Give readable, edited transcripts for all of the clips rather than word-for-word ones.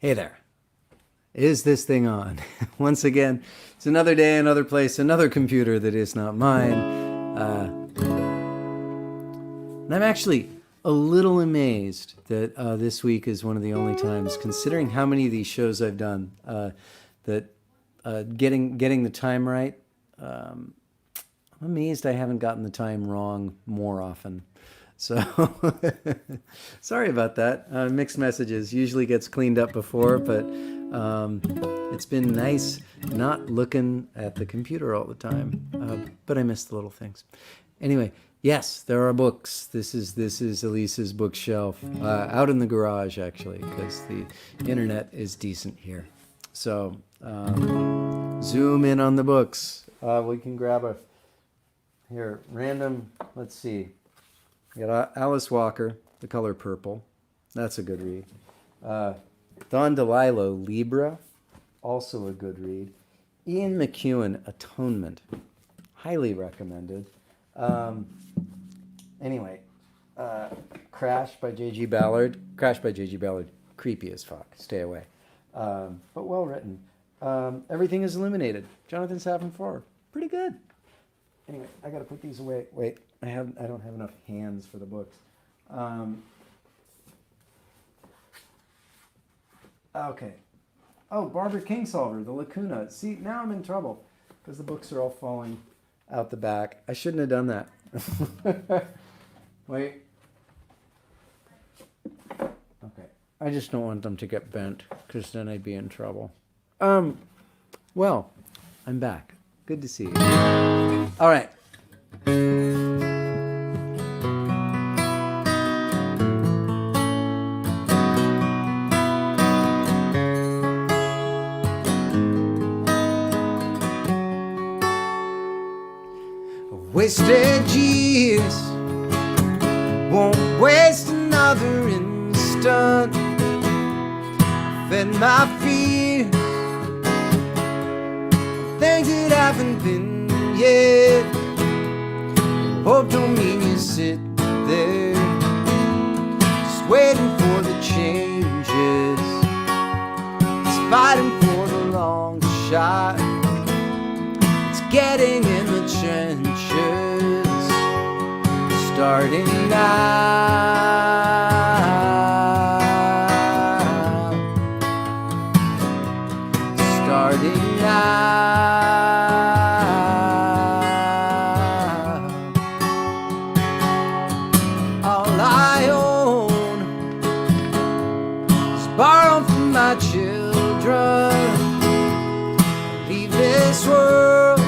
Hey there. Is this thing on? Once again, it's another day, another place, another computer that is not mine. And I'm actually a little amazed that this week is one of the only times, considering how many of these shows I've done, that getting the time right. I'm amazed I haven't gotten the time wrong more often. So sorry about that. Mixed messages usually gets cleaned up before, but it's been nice not looking at the computer all the time. But I miss the little things. Anyway, yes, there are books. This is Elise's bookshelf out in the garage, actually, because the internet is decent here. So zoom in on the books. We can grab a random. Let's see. We got Alice Walker, The Color Purple. That's a good read. Don DeLillo, Libra. Also a good read. Ian McEwan, Atonement. Highly recommended. Anyway, Crash by J.G. Ballard. Crash by J.G. Ballard. Creepy as fuck. Stay away. But well written. Everything is Illuminated. Jonathan Safran Foer. Pretty good. Anyway, I gotta put these away. Wait, I don't have enough hands for the books. Okay. Oh, Barbara Kingsolver, The Lacuna. See, now I'm in trouble because the books are all falling out the back. I shouldn't have done that. Wait. Okay. I just don't want them to get bent because then I'd be in trouble. Well, I'm back. Good to see you. All right. Wasted years won't waste another instant. Fed my fears, things that haven't been yet. Hope don't mean you sit there just waiting for the changes, it's fighting for the long shot, it's getting in the trenches, starting now. Starting now. All I own is borrowed from my children. Leave this world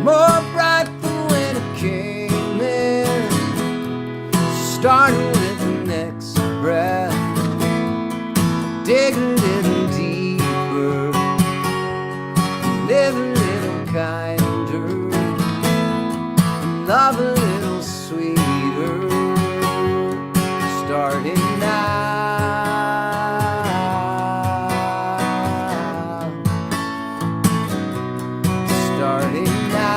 more bright than when it came in. Starting with the next breath, dig a little deeper, live a little kinder, love a little sweeter, starting now. Starting now.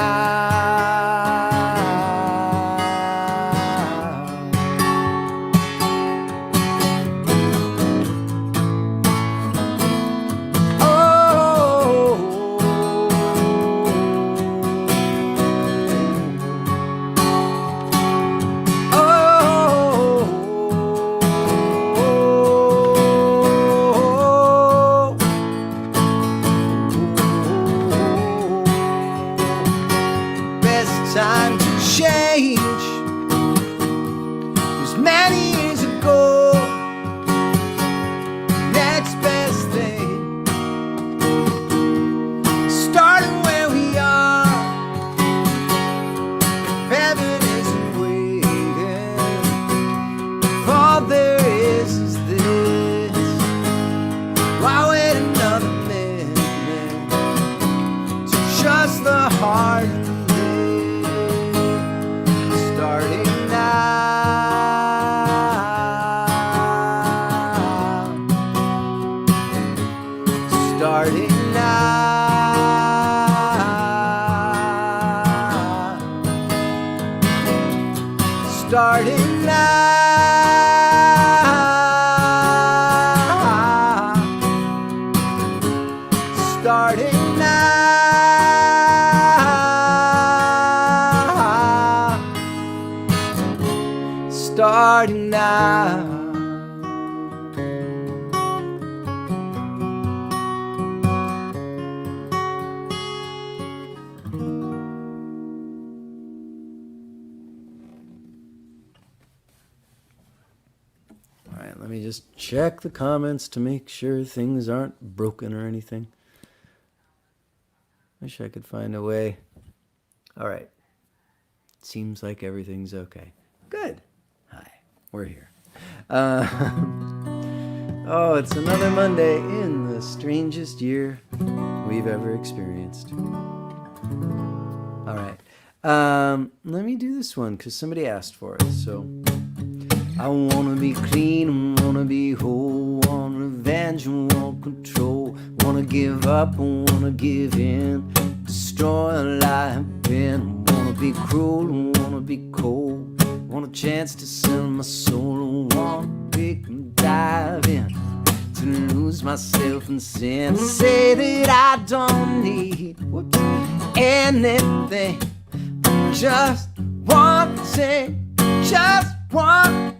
All right, let me just check the comments to make sure things aren't broken or anything. Wish I could find a way. All right. Seems like everything's okay. Good. Hi, we're here. Oh, it's another Monday in the strangest year we've ever experienced. All right. Let me do this one because somebody asked for it. So, I wanna be clean, wanna be whole, want revenge, want control, wanna give up, wanna give in, destroy a lie I've been, wanna be cruel, wanna be cold, want a chance to sell my soul, want big and dive in, to lose myself in sin, say that I don't need anything, just one thing, just one.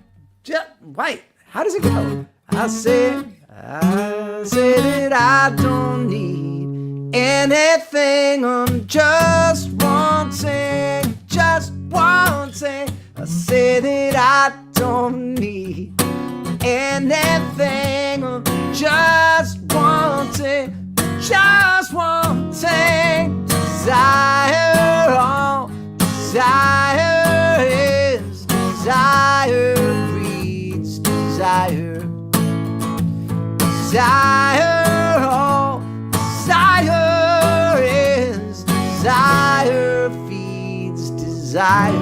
Wait, how does it go? I said that I don't need anything. I'm just wanting, just wanting. I said that I don't need anything. I'm just wanting, just wanting. Desire, all desire is desire. Desire, desire, oh, desire is desire, feeds desire.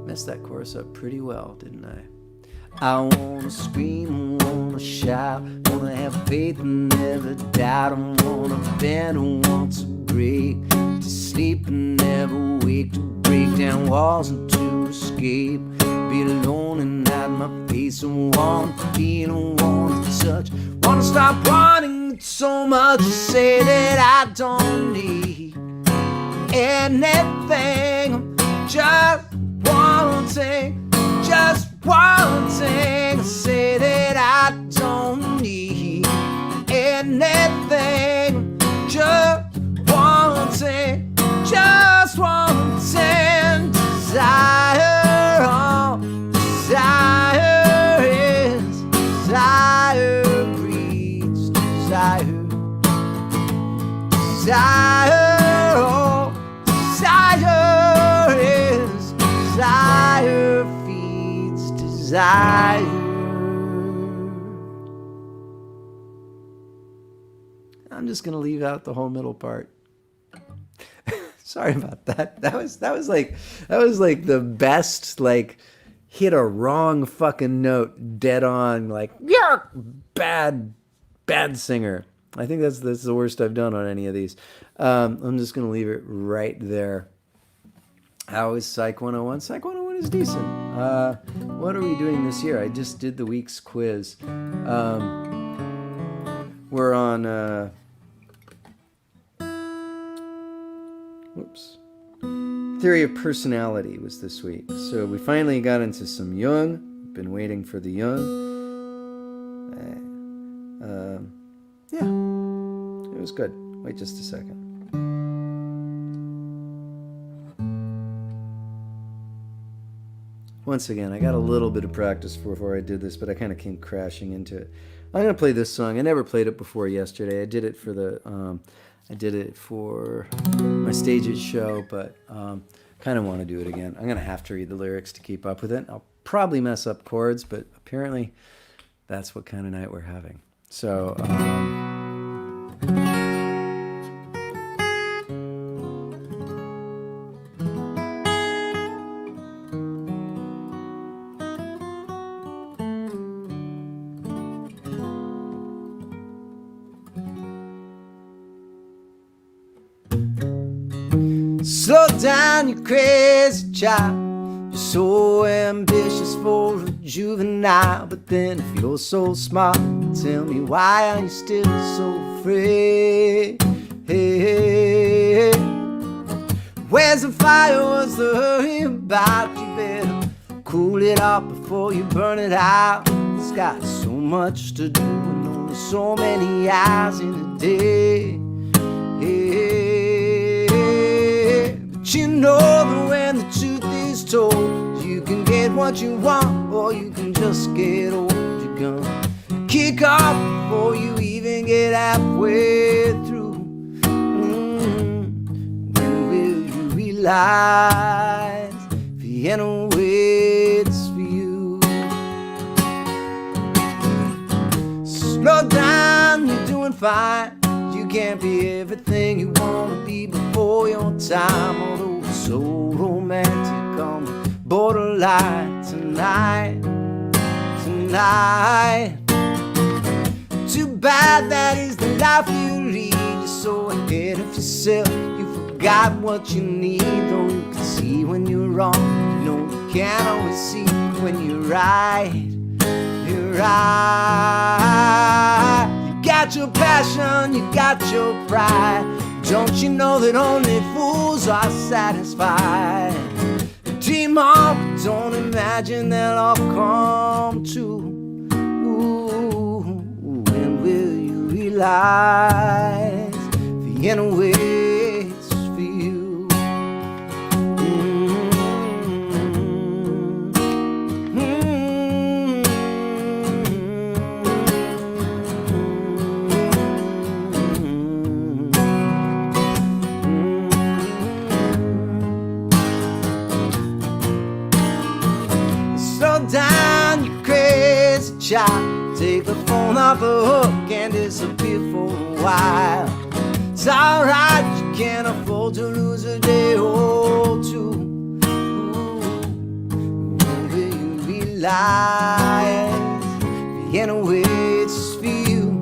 Messed that chorus up pretty well, didn't I? I wanna scream, wanna shout, wanna have faith and never doubt. I wanna bend, I want to break, to sleep and never wake, to break down walls and to escape. Be alone and hide my face. I want to feel, I want to touch, wanna stop wanting it so much. To say that I don't need anything. I'm just wanting, just wanting. I say that I don't need anything. Just wanting, just wanting. Desire, oh, desire is desire, breeds desire. Desire, oh, desire is desire, feeds desire. I'm just gonna leave out the whole middle part. Sorry about that. That was like the best, like, hit a wrong fucking note dead on, like, yeah, bad singer. I think that's the worst I've done on any of these. I'm just gonna leave it right there. How is Psych 101? Psych 101 is decent. What are we doing this year? I just did the week's quiz. We're on Theory of Personality was this week. So we finally got into some Jung. Been waiting for the Jung. Yeah, it was good. Wait just a second. Once again, I got a little bit of practice before I did this, but I kind of came crashing into it. I'm gonna play this song. I never played it before yesterday. I did it for my Stages show, but kind of want to do it again. I'm gonna have to read the lyrics to keep up with it. I'll probably mess up chords, but apparently that's what kind of night we're having. So slow down, you crazy child. You're so ambitious for a juvenile, but then if you're so smart, tell me why are you still so afraid? Where's the fire? What's the hurry about? You better cool it off before you burn it out. It's got so much to do and only so many hours in a day. Yeah. But you know that when the truth is told, you can get what you want or you can just get old. You're gonna kick off before you even get halfway through. When will you realize Vienna waits for you? Slow down, you're doing fine. You can't be everything you want to be before your time. Although it's so romantic on the borderline tonight. Too bad that is the life you lead. You're so ahead of yourself, you forgot what you need. Though you can see when you're wrong, you know you can't always see when you're right. You're right. You got your passion, you got your pride. Don't you know that only fools are satisfied? Dream on, but don't imagine they'll all come true. Ooh, when will you realize Vienna waits for you? Slow down, you crazy child. Take the phone off the hook and disappear for a while. It's alright, you can't afford to lose a day or two. Ooh, when will you realize Vienna waits for you?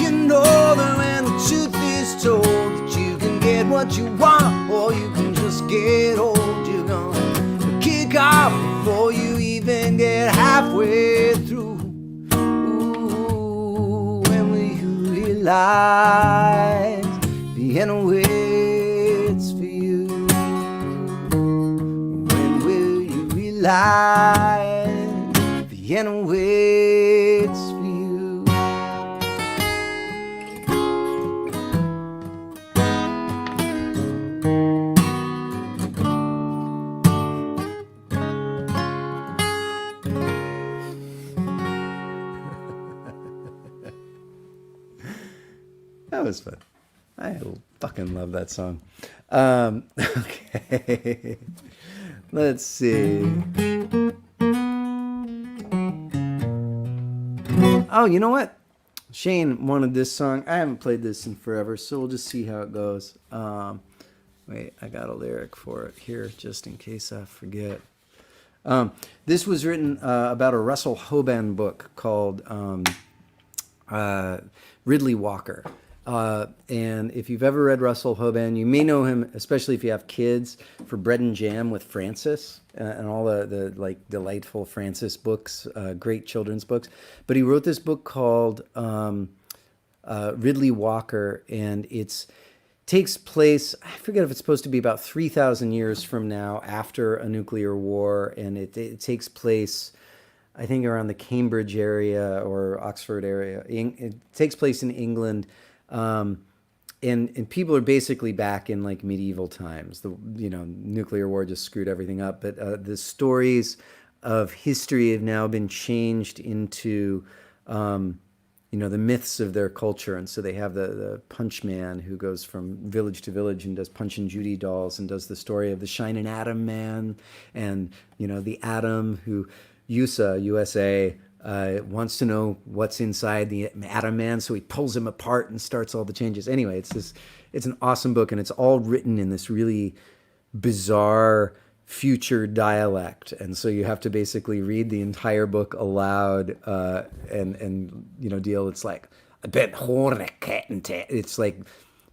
You know that when the truth is told, that you can get what you want or you can just get old. You're gonna kick off before you even get halfway through. Ooh, when will you realize Vienna waits for you? When will you realize Vienna waits for you? That was fun. I fucking love that song. Okay. Let's see. Oh, you know what? Shane wanted this song. I haven't played this in forever, so we'll just see how it goes. Wait, I got a lyric for it here, just in case I forget. This was written about a Russell Hoban book called Ridley Walker. And if you've ever read Russell Hoban, you may know him, especially if you have kids, for Bread and Jam with Francis and all the like delightful Francis books, great children's books. But he wrote this book called Ridley Walker, and it takes place, I forget if it's supposed to be about 3,000 years from now, after a nuclear war, and it takes place, I think, around the Cambridge area or Oxford area. It takes place in England. And people are basically back in like medieval times. The nuclear war just screwed everything up. But the stories of history have now been changed into the myths of their culture. And so they have the Punch Man who goes from village to village and does Punch and Judy dolls and does the story of the Shining Atom Man, and the Atom who USA wants to know what's inside the Atom Man, so he pulls him apart and starts all the changes. Anyway, it's an awesome book, and it's all written in this really bizarre future dialect, and so you have to basically read the entire book aloud and deal. It's like it's like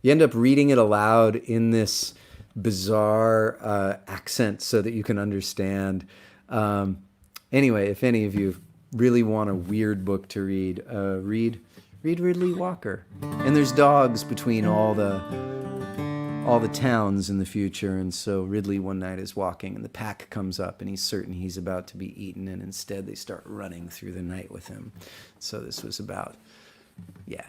you end up reading it aloud in this bizarre accent so that you can understand. Anyway, if any of you really want a weird book to read, read Ridley Walker. And there's dogs between all all the towns in the future. And so Ridley one night is walking and the pack comes up and he's certain he's about to be eaten, and instead they start running through the night with him. So this was about that.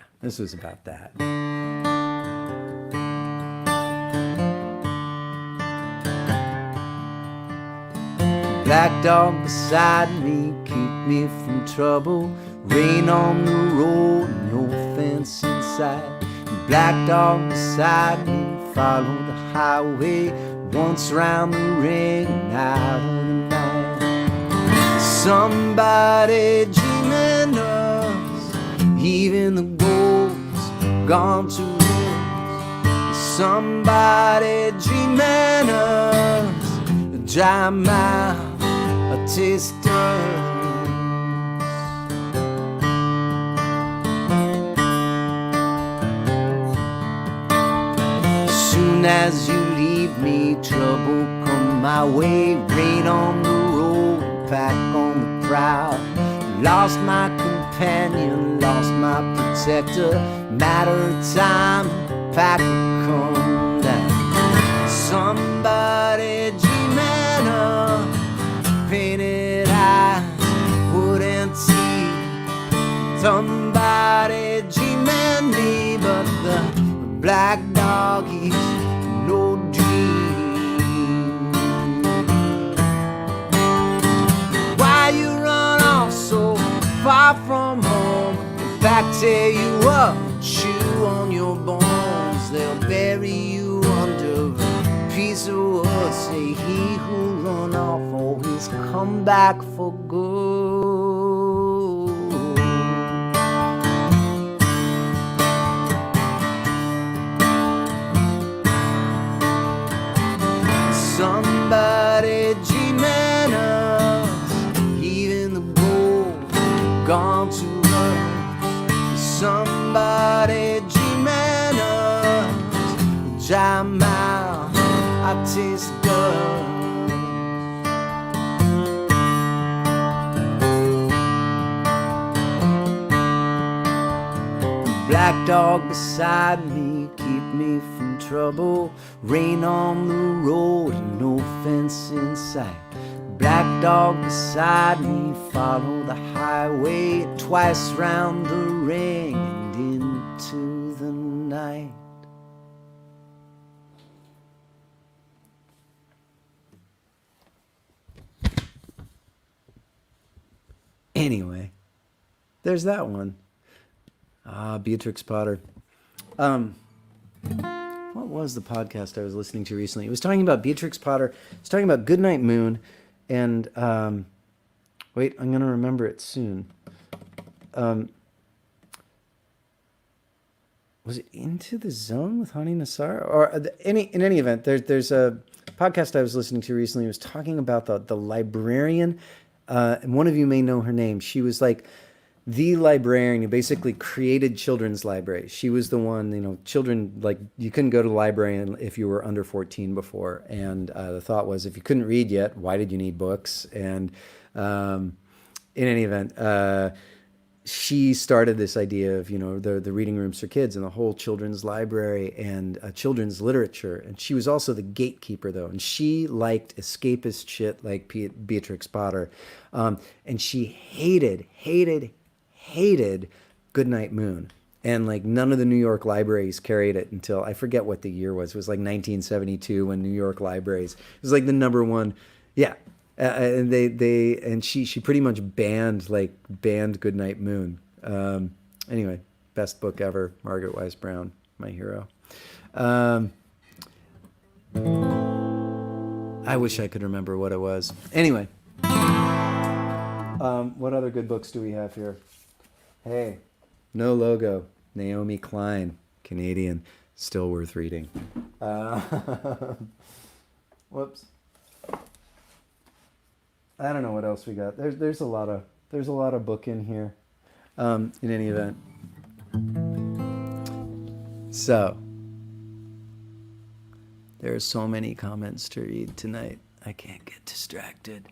Black dog beside me, keep me from trouble. Rain on the road, no fence inside. Black dog beside me, follow the highway. Once round the ring and out of the night. Somebody dreaming us, even the gold's gone to waste. Somebody dreaming us, a dry mouth, a taster. Soon as you leave me, trouble come my way. Rain on the road, pack on the prowl. Lost my companion, lost my protector. Matter of time, pack will come down. Somebody dreaming of painted eyes, wouldn't see. Somebody dreaming me, but the black dog, he's no dream. Why you run off so far from home? In fact, tear you up, chew on your bones. They'll bury you under a piece of wood. Say he who run off always come back for good. Somebody dreaming us, even the gold gone to us. Somebody dreaming us, dry mouth, I taste good. Black dog beside me, keep me from trouble. Rain on the road and no fence in sight. Black dog beside me, follow the highway. Twice round the ring and into the night. Anyway, there's that one. Beatrix Potter. What was the podcast I was listening to recently? It was talking about Beatrix Potter. It was talking about Goodnight Moon. And, wait, I'm going to remember it soon. Was it Into the Zone with Hani Nassar? Or in any event, there's a podcast I was listening to recently. It was talking about the librarian. And one of you may know her name. She was like the librarian who basically created children's libraries. She was the one, children, like, you couldn't go to the library if you were under 14 before. And the thought was, if you couldn't read yet, why did you need books? And in any event, she started this idea of, the reading rooms for kids and the whole children's library and children's literature. And she was also the gatekeeper, though. And she liked escapist shit like Beatrix Potter. And she hated Goodnight Moon. And like none of the New York libraries carried it until, I forget what the year was. It was like 1972 when New York libraries, it was like the number one. Yeah. And she pretty much banned Goodnight Moon. Anyway, best book ever. Margaret Wise Brown, my hero. I wish I could remember what it was. Anyway, what other good books do we have here? Hey, No Logo, Naomi Klein, Canadian, still worth reading. Whoops. I don't know what else we got. There's a lot of book in here. In any event. So there are so many comments to read tonight. I can't get distracted.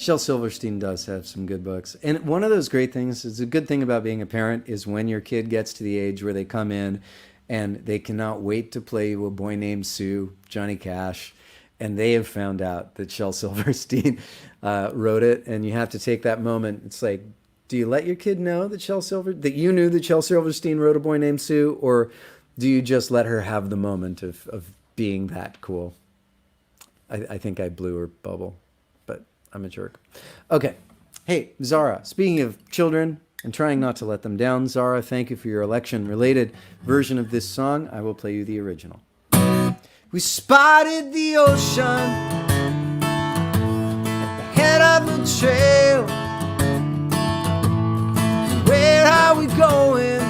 Shel Silverstein does have some good books. And one of those great things is a good thing about being a parent is when your kid gets to the age where they come in and they cannot wait to play A Boy Named Sue, Johnny Cash, and they have found out that Shel Silverstein wrote it, and you have to take that moment. It's like, do you let your kid know that you knew that Shel Silverstein wrote A Boy Named Sue, or do you just let her have the moment of being that cool? I think I blew her bubble, but I'm a jerk. Okay. Hey, Zara, speaking of children and trying not to let them down, Zara, thank you for your election-related version of this song. I will play you the original. We spotted the ocean at the head of the trail. Where are we going?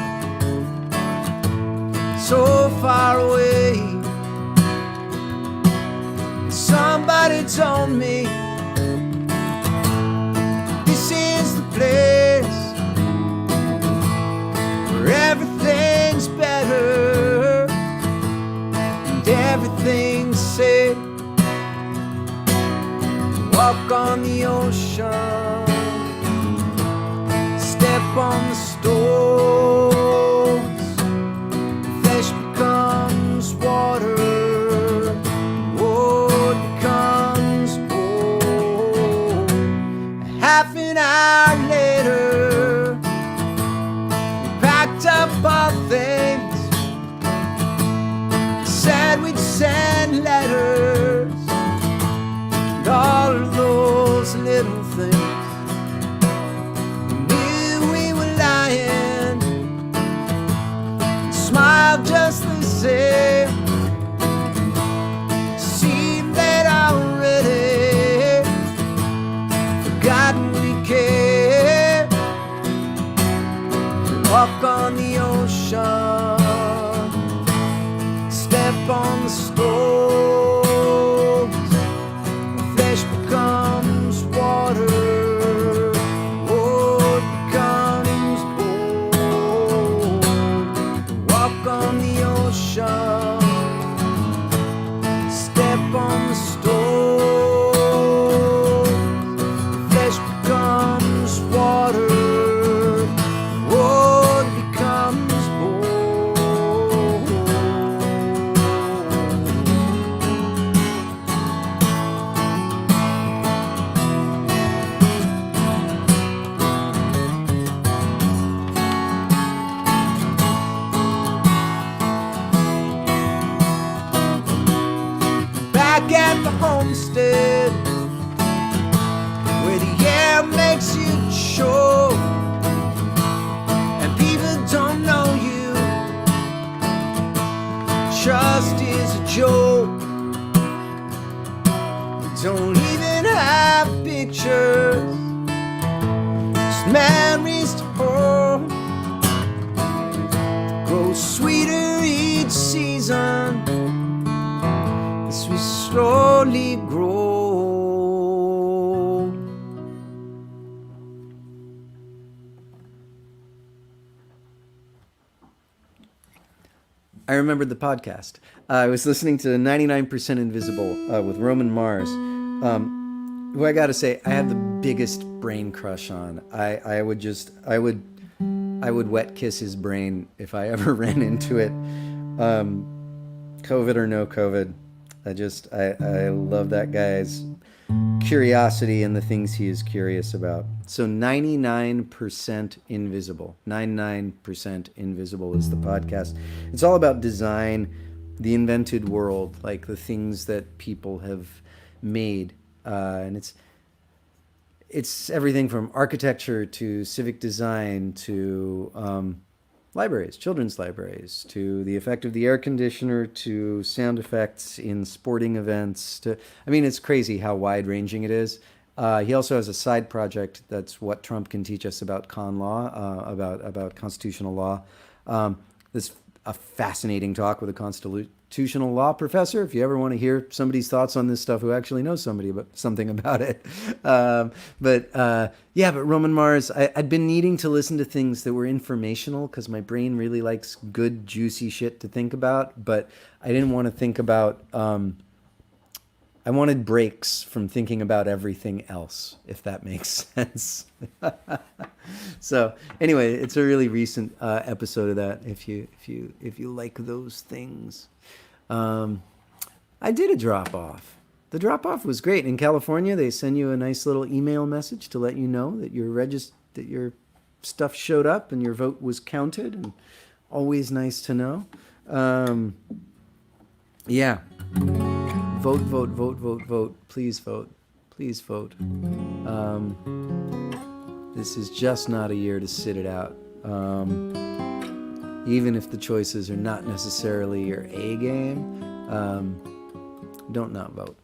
So far away. Somebody told me this is the place where everything's better and everything's safe. Walk on the ocean, step on the stones, flesh becomes water. Half an hour later, we packed up our things, said we'd send letters, and all of those little things. We knew we were lying, and smiled just the same. Seemed that already forgotten we care. Walk on the ocean, step on the stones, flesh becomes water, wood becomes gold. Walk on the ocean, step on the stones, flesh becomes water, wood becomes gold. Back at the homestead, where the air makes you choke and people don't know you, trust is a joke. Don't even have pictures, just memories to hold. Grow sweeter each season as we slowly grow. I remembered the podcast. I was listening to 99% Invisible with Roman Mars, who I got to say I have the biggest brain crush on. I would wet kiss his brain if I ever ran into it. COVID or no COVID, I love that guy's curiosity and the things he is curious about. So 99% Invisible. 99% Invisible is the podcast. It's all about design, the invented world, like the things that people have made. And it's everything from architecture to civic design to libraries, children's libraries, to the effect of the air conditioner, to sound effects in sporting events. It's crazy how wide-ranging it is. He also has a side project that's what Trump can teach us about con law, about constitutional law. This a fascinating talk with a constitutional law professor. If you ever want to hear somebody's thoughts on this stuff who actually knows something about it. But Roman Mars, I'd been needing to listen to things that were informational because my brain really likes good, juicy shit to think about. But I didn't want to think about I wanted breaks from thinking about everything else, if that makes sense. So anyway, it's a really recent episode of that. If you like those things, I did a drop off. The drop off was great. In California, they send you a nice little email message to let you know that that your stuff showed up and your vote was counted, and always nice to know. Yeah. Vote, vote, vote, vote, vote. Please vote. Please vote. This is just not a year to sit it out. Even if the choices are not necessarily your A game, don't not vote.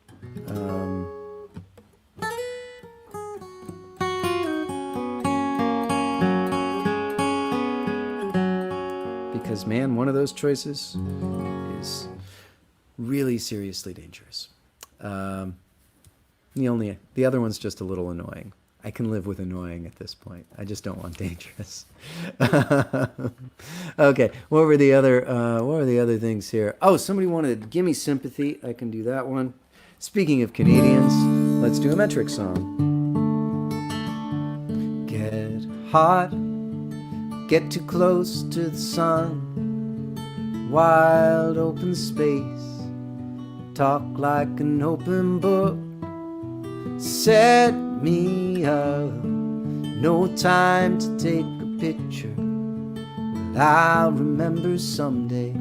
Because, man, one of those choices is really seriously dangerous. The other one's just a little annoying. I can live with annoying at this point. I just don't want dangerous. Okay, what were the other things here? Oh, somebody wanted "Gimme Sympathy." I can do that one. Speaking of Canadians, let's do a metric song. Get hot, get too close to the sun, wild open space, talk like an open book, set me up, no time to take a picture, well, I'll remember someday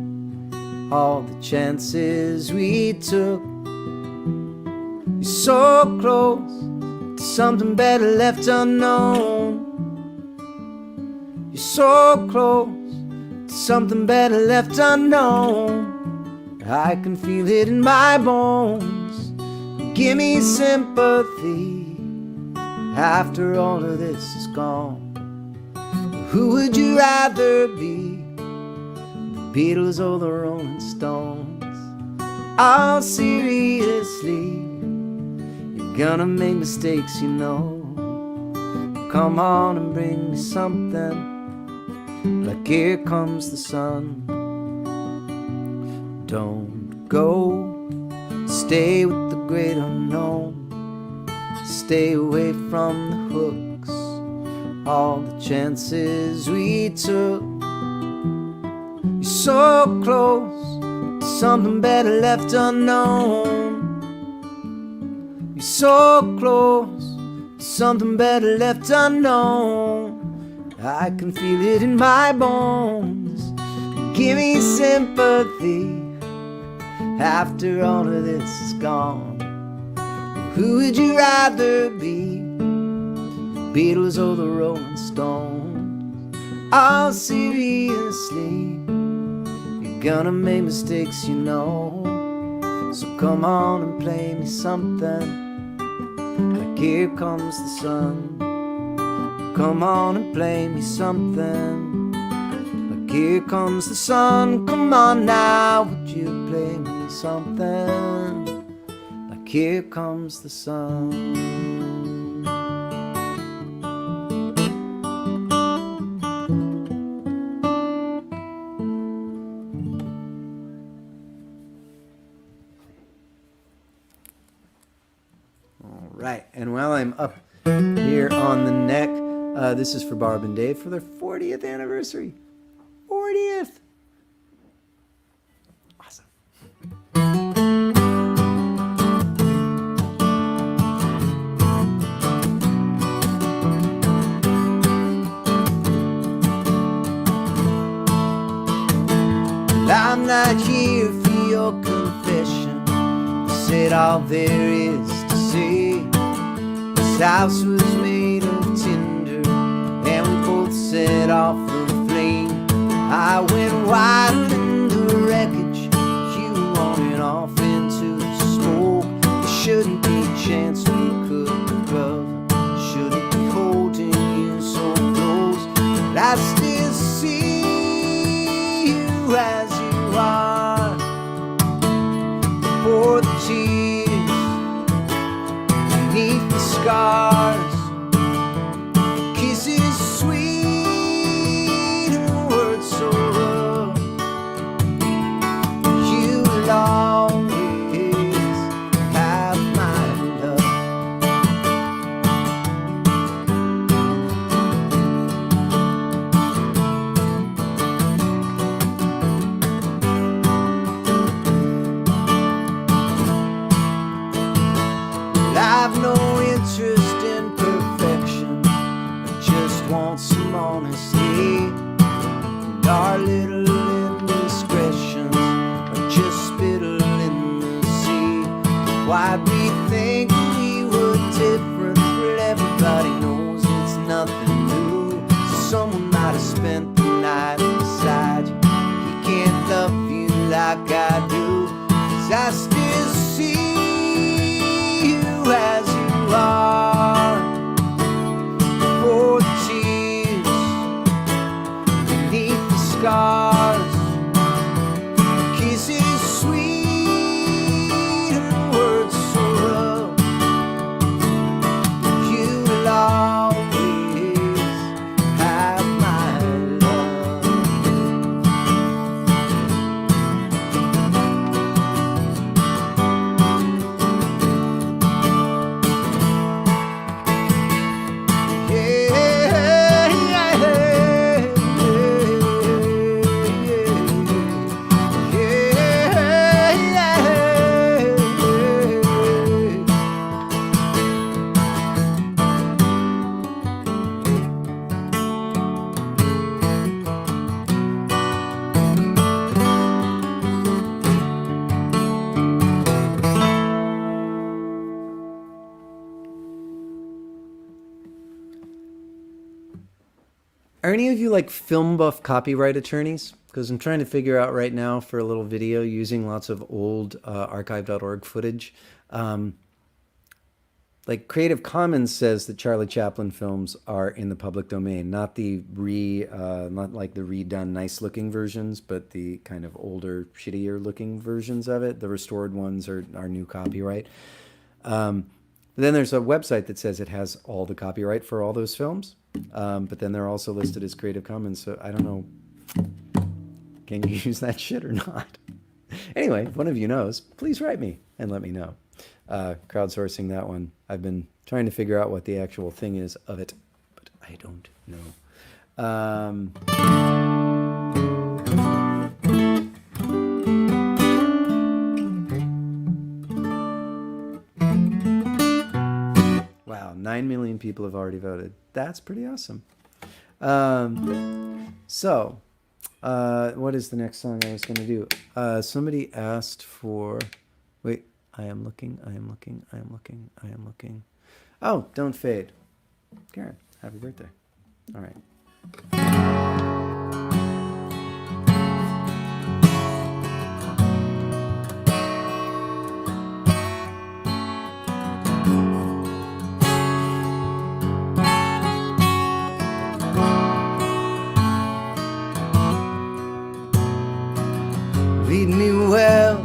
all the chances we took. You're so close to something better left unknown. You're so close to something better left unknown. I can feel it in my bones. Give me sympathy after all of this is gone. Who would you rather be, the Beatles or the Rolling Stones? Oh, seriously, you're gonna make mistakes, you know. Come on and bring me something like "Here Comes the Sun." Don't go, stay with the great unknown. Stay away from the hooks, all the chances we took. You're so close to something better left unknown. You're so close to something better left unknown. I can feel it in my bones. Give me sympathy after all of this is gone. Who would you rather be, the Beatles or the Rolling Stones? Oh, seriously, you're gonna make mistakes, you know. So come on and play me something like "Here Comes the Sun." Come on and play me something like "Here Comes the Sun." Come on now, would you play me something like "Here Comes the Sun"? All right, and while I'm up here on the neck, this is for Barb and Dave for their 40th anniversary. 40th! Awesome. I'm not here for your confession. You said all there is to say. This house was made of tinder, and we both set off the flame. I went wild in the wreckage, you wanted off into the smoke. There shouldn't be a chance we could recover. Shouldn't be holding you so close, but I still see you as you are. For the tears beneath the scars, kisses sweet and words so rough. You will always have fiddle in the sea. Why'd we think we were different? But everybody knows it's nothing new. Someone might have spent the night beside you. He can't love you like I do, 'cause I still see you as you are. For the tears beneath the scars, kisses sweet and words so rough. You will always have my love. Are any of you like film buff copyright attorneys? Because I'm trying to figure out right now for a little video using lots of old archive.org footage. Like Creative Commons says that Charlie Chaplin films are in the public domain, not the not like the redone nice looking versions, but the kind of older, shittier looking versions of it. The restored ones are new copyright. Then there's a website that says it has all the copyright for all those films. But then they're also listed as Creative Commons, so I don't know, can you use that shit or not? Anyway, if one of you knows, please write me and let me know. Crowdsourcing that one. I've been trying to figure out what the actual thing is of it, but I don't know. Wow, 9 million people have already voted. That's pretty awesome. What is the next song I was going to do? Somebody asked for... Wait, I am looking. Oh, Don't Fade. Karen, happy birthday. All right. Lead me well,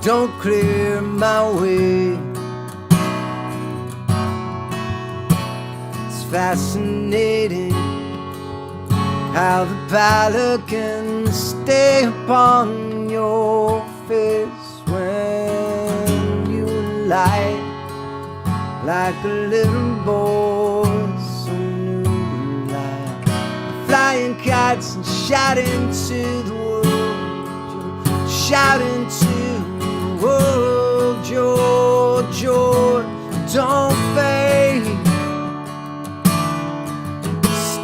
don't clear my way. It's fascinating how the pallor can stay upon your face when you lie like a little boy, so new to life. Flying kites and shouting to the world. Shouting to the world, George, don't fade.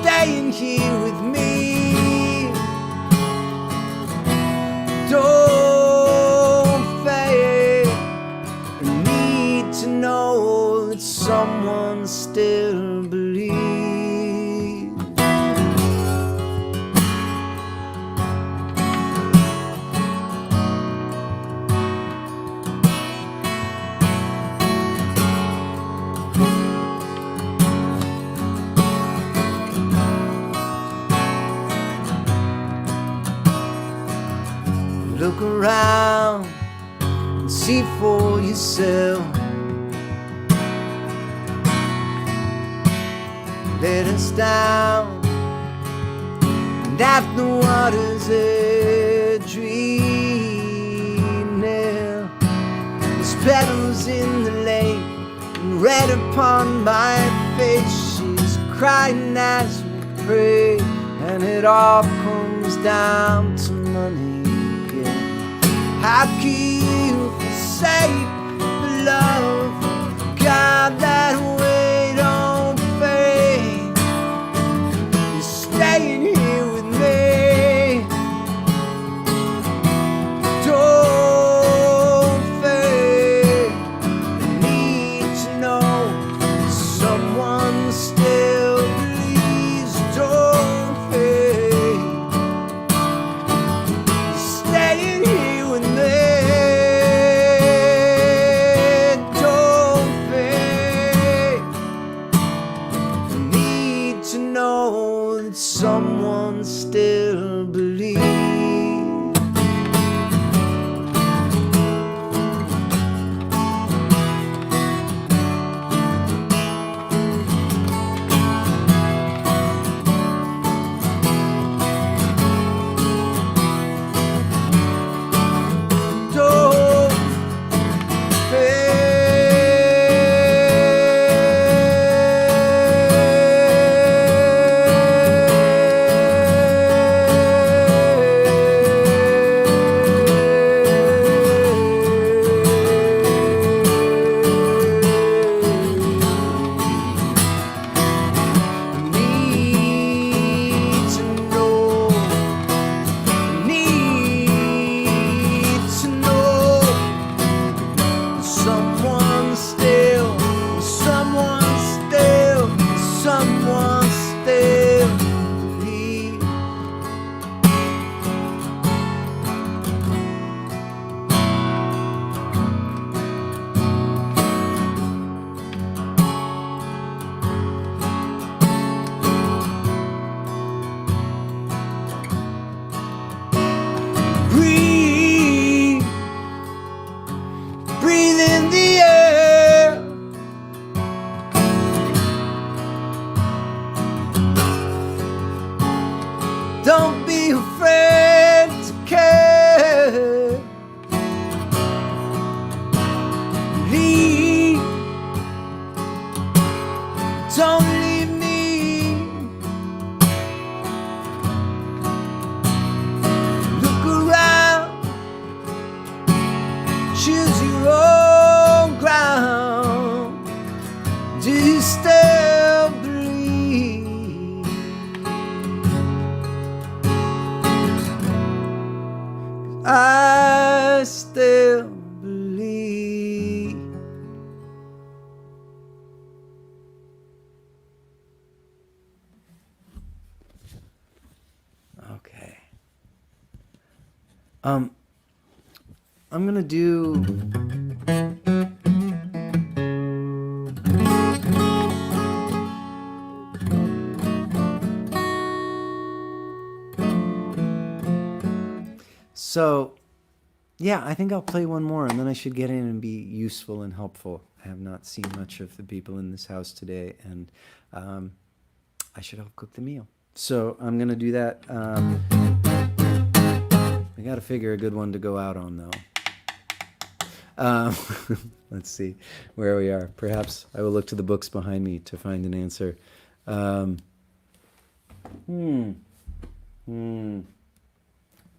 Staying here with me. Don't fade. I need to know that someone still believes. Look around and see for yourself. Let us down and afterwards a dream. Now there's petals in the lake and red upon my face. She's crying as we pray, and it all comes down to money. How can you forsake the love of God that way don't fade? You're staying here with me. Don't choose your own ground. Do you still believe? 'Cause I still believe. Okay. I'm gonna do so yeah, I think I'll play one more and then I should get in and be useful and helpful. I have not seen much of the people in this house today, and I should help cook the meal. So I'm gonna do that. I gotta figure a good one to go out on, though. Let's see where we are. Perhaps I will look to the books behind me to find an answer.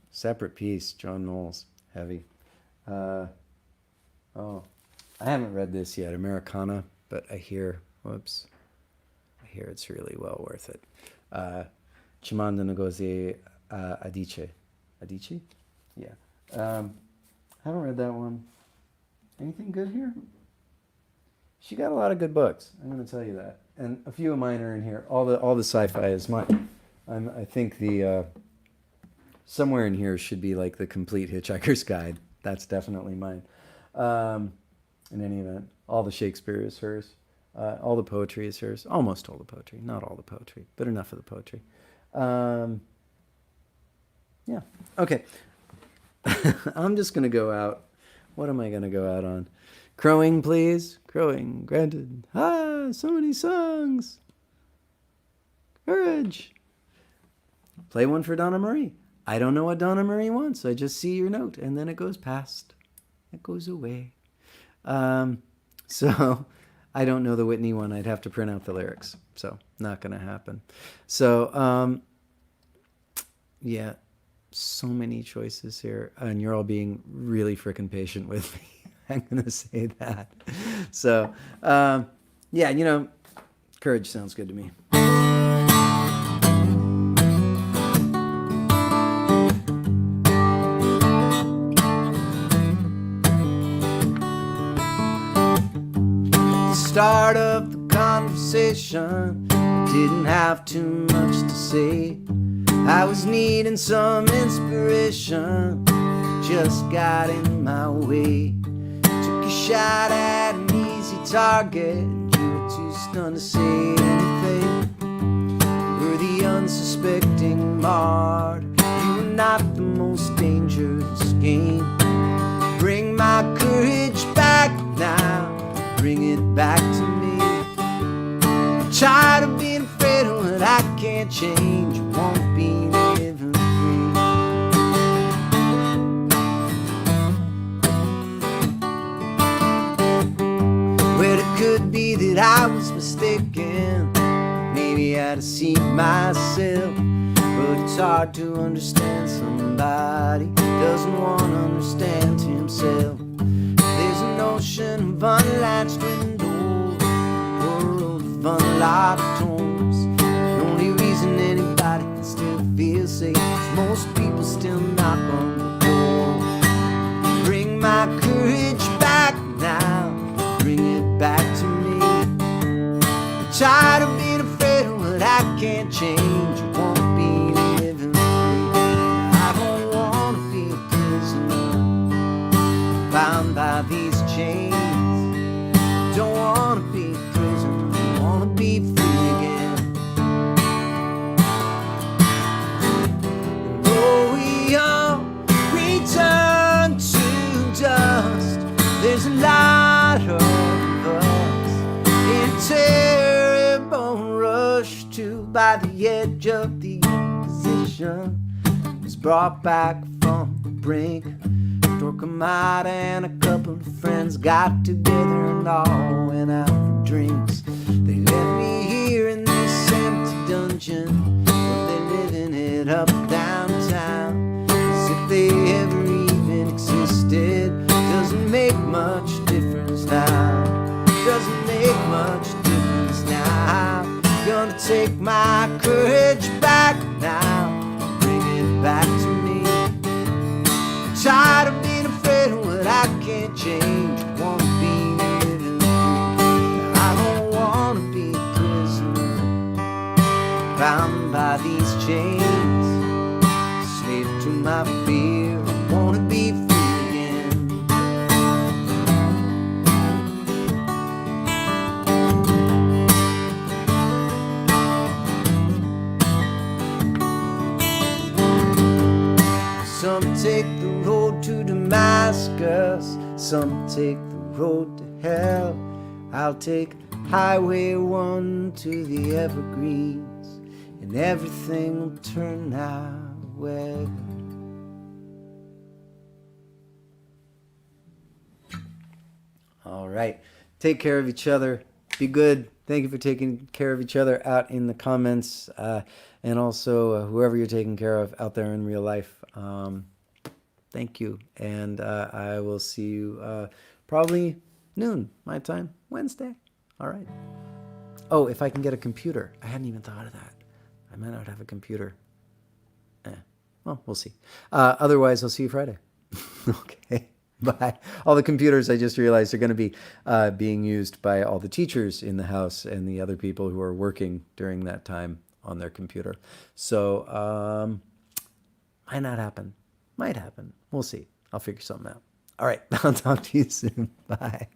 Separate Piece, John Knowles, heavy. I haven't read this yet, Americana, but I hear it's really well worth it. Chimanda Ngozi Adichie. Adichie? Yeah. Haven't read that one. Anything good here? She got a lot of good books, I'm going to tell you that. And a few of mine are in here. All the sci-fi is mine. I think the somewhere in here should be like the Complete Hitchhiker's Guide. That's definitely mine. In any event, all the Shakespeare is hers. All the poetry is hers. Almost all the poetry. Not all the poetry, but enough of the poetry. Yeah. Okay. I'm just going to go out. What am I going to go out on? Crowing, please. Crowing, granted. Ah, so many songs. Courage. Play one for Donna Marie. I don't know what Donna Marie wants. I just see your note, and then it goes past. It goes away. So I don't know the Whitney one. I'd have to print out the lyrics. So not going to happen. So, yeah, so many choices here. And you're all being really frickin' patient with me. I'm going to say that. So, yeah, courage sounds good to me. Start of the conversation, didn't have too much to say. I was needing some inspiration, just got in my way. Took a shot at an easy target, you were too stunned to say anything. You were the unsuspecting martyr, you were not the most dangerous game. Bring my courage back now, bring it back to me. I'm tired of being afraid of what I can't change. Won't be living free. Well, it could be that I was mistaken. Maybe I'd deceived myself. But it's hard to understand somebody who doesn't want to understand himself. There's an ocean of unlatched windows, a world of unlocked homes. The only reason anybody can still feel safe is most people still knock on the door. Bring my courage back now, bring it back to me. I'm tired of being afraid of what I can't change. You won't be living free. I don't want to be a prisoner, bound by these chains. Don't want to be a prisoner, I want to be free again. And though we all return to dust, there's a lot of us in terrible rush to by the edge of the Inquisition. Was brought back from the brink. Torquemada and a couple of friends got together and all went out for drinks. They left me here in this empty dungeon, but they're living it up downtown as if they ever even existed. Doesn't make take my courage back now, bring it back to me. I'm tired of being afraid of what I can't change. I wanna be living free. I don't wanna be a prisoner, bound by these chains, slave to my fear. I wanna be free again. Some take the road to Damascus, some take the road to hell. I'll take Highway 1 to the Evergreens, and everything will turn out well. All right. Take care of each other. Be good. Thank you for taking care of each other out in the comments, and also whoever you're taking care of out there in real life. Thank you. And I will see you probably noon my time, Wednesday. All right. Oh, if I can get a computer. I hadn't even thought of that. I might not have a computer. Well, we'll see. Otherwise, I'll see you Friday. Okay. Bye. All the computers, I just realized, are going to be being used by all the teachers in the house and the other people who are working during that time on their computer. So, might not happen. Might happen. We'll see. I'll figure something out. All right. I'll talk to you soon. Bye.